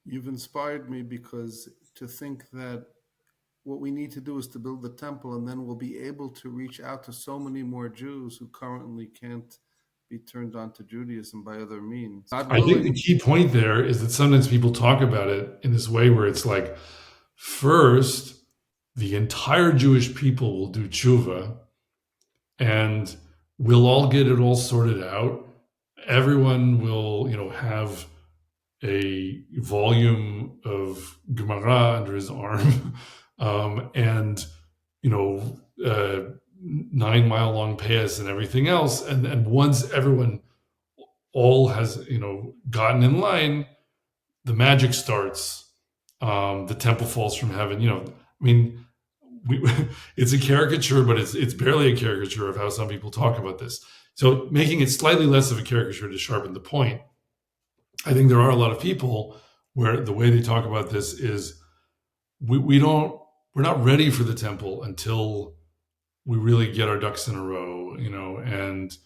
You've inspired me because to think that what we need to do is to build the temple and then we'll be able to reach out to so many more Jews who currently can't be turned on to Judaism by other means. God I think the willing. key point there is that sometimes people talk about it in this way where it's like, first, the entire Jewish people will do tshuva, and we'll all get it all sorted out. Everyone will, have a volume of Gemara under his arm, and you know, 9 mile long payas and everything else. And once everyone all has gotten in line, the magic starts. The temple falls from heaven. I mean, we, it's a caricature, but it's barely a caricature of how some people talk about this. So making it slightly less of a caricature to sharpen the point, I think there are a lot of people where the way they talk about this is we're not ready for the temple until we really get our ducks in a row, and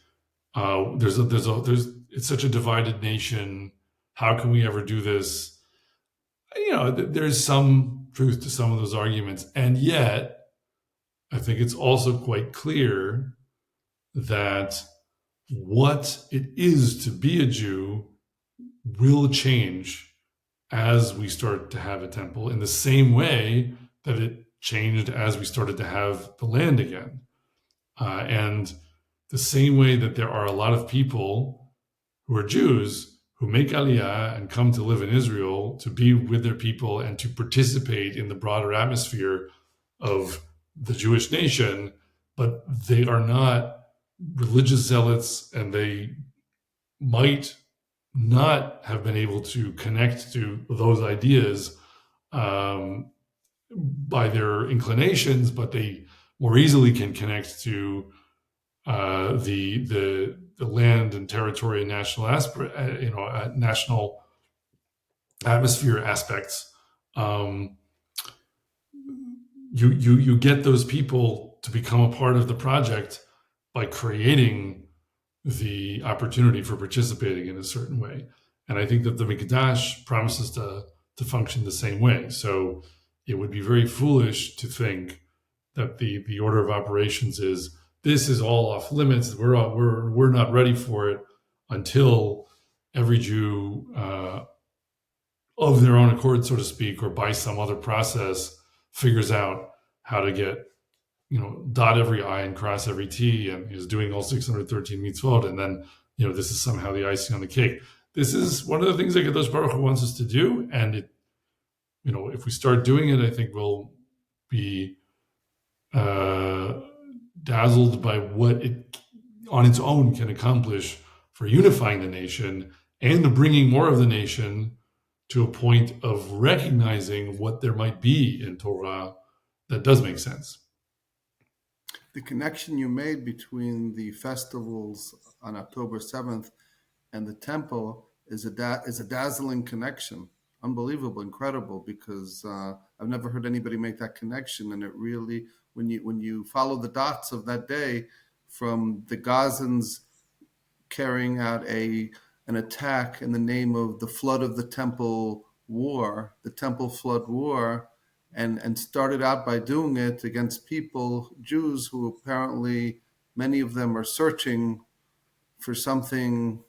it's such a divided nation. How can we ever do this? There's some truth to some of those arguments, and yet I think it's also quite clear that what it is to be a Jew will change as we start to have a temple, in the same way that it changed as we started to have the land again. And the same way that there are a lot of people who are Jews who make Aliyah and come to live in Israel to be with their people and to participate in the broader atmosphere of the Jewish nation, but they are not religious zealots, and they might not have been able to connect to those ideas by their inclinations, but they more easily can connect to the land and territory and national national atmosphere aspects. You get those people to become a part of the project by creating the opportunity for participating in a certain way. And I think that the Mikdash promises to function the same way. So it would be very foolish to think that the order of operations is, this is all off limits. We're not ready for it until every Jew, of their own accord, so to speak, or by some other process, figures out how to get, dot every I and cross every T, and is doing all 613 mitzvot, and then, this is somehow the icing on the cake. This is one of the things that Kadosh Baruch Hu wants us to do, and it, if we start doing it, I think we'll be dazzled by what it on its own can accomplish for unifying the nation and bringing more of the nation to a point of recognizing what there might be in Torah that does make sense. The connection you made between the festivals on October 7th and the temple is a dazzling connection. Unbelievable, incredible, because I've never heard anybody make that connection. And it really, when you follow the dots of that day, from the Gazans carrying out an attack in the name of the flood of the temple war, the temple flood war, and started out by doing it against people, Jews, who apparently many of them are searching for something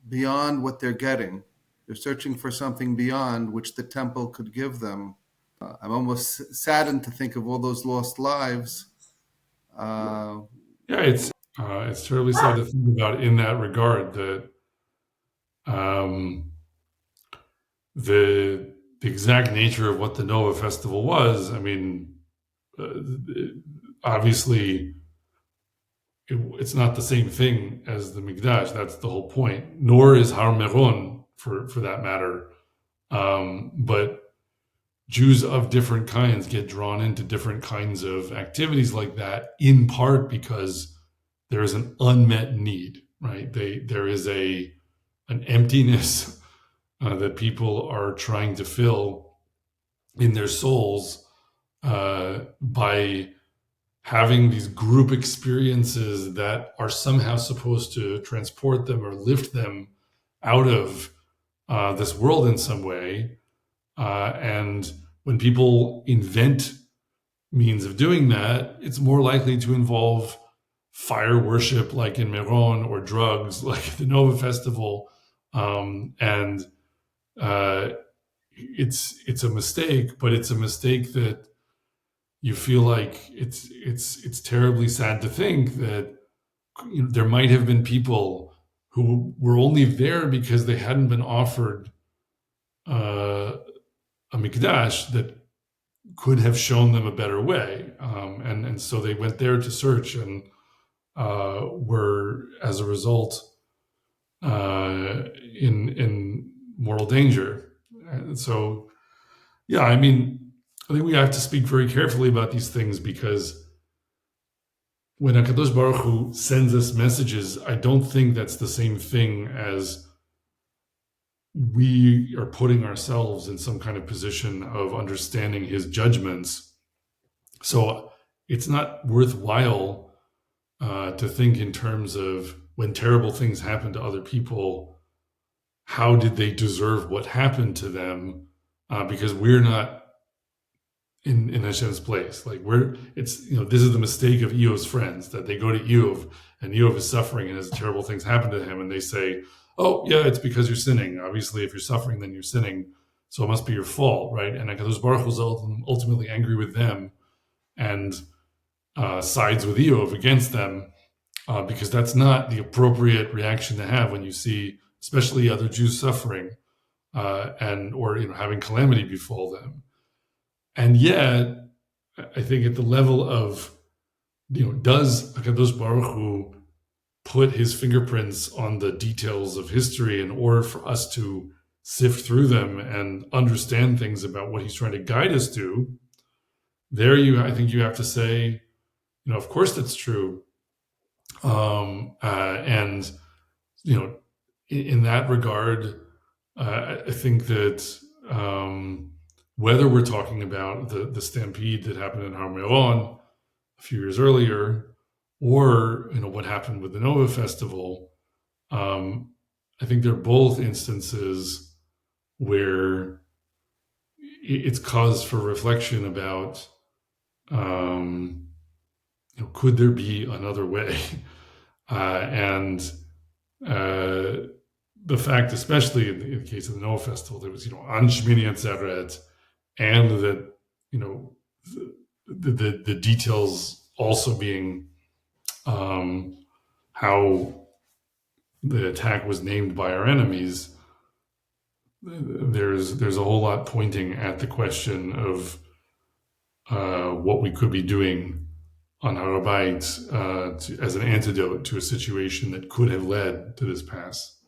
beyond what they're getting. They're searching for something beyond which the temple could give them. I'm almost saddened to think of all those lost lives. It's terribly sad to think about in that regard, that the exact nature of what the Nova Festival was. I mean, obviously, it's not the same thing as the Mikdash. That's the whole point. Nor is Har Meron, for that matter. But Jews of different kinds get drawn into different kinds of activities like that, in part because there is an unmet need, right? There is an emptiness that people are trying to fill in their souls by having these group experiences that are somehow supposed to transport them or lift them out of this world in some way. And when people invent means of doing that, it's more likely to involve fire worship, like in Meron, or drugs, like the Nova Festival. And it's a mistake, but it's a mistake that you feel like it's terribly sad to think that there might have been people who were only there because they hadn't been offered a mikdash that could have shown them a better way, and so they went there to search and were, as a result, in mortal danger. And so, yeah, I mean, I think we have to speak very carefully about these things, because when HaKadosh Baruch Hu sends us messages, I don't think that's the same thing as we are putting ourselves in some kind of position of understanding his judgments. So it's not worthwhile to think in terms of, when terrible things happen to other people, how did they deserve what happened to them? Because we're not in Hashem's place. Like, this is the mistake of Eov's friends, that they go to Eov, and Eov is suffering and has terrible things happen to him, and they say, oh yeah, it's because you're sinning. Obviously, if you're suffering, then you're sinning, so it must be your fault, right? And HaKadosh Baruch Hu is ultimately angry with them and sides with Eov against them, because that's not the appropriate reaction to have when you see, especially other Jews suffering, or having calamity befall them. And yet, I think at the level of, does HaKadosh Baruch Hu put his fingerprints on the details of history in order for us to sift through them and understand things about what he's trying to guide us to? I think you have to say, of course that's true. And in that regard, I think that whether we're talking about the stampede that happened in Har Meron a few years earlier, or what happened with the Nova Festival, I think they're both instances where it's cause for reflection about, could there be another way? And the fact, especially in the case of the Nova Festival, there was, on Shmini Atzeret, and that, the details also being how the attack was named by our enemies. There's a whole lot pointing at the question of what we could be doing on Har HaBayit as an antidote to a situation that could have led to this pass.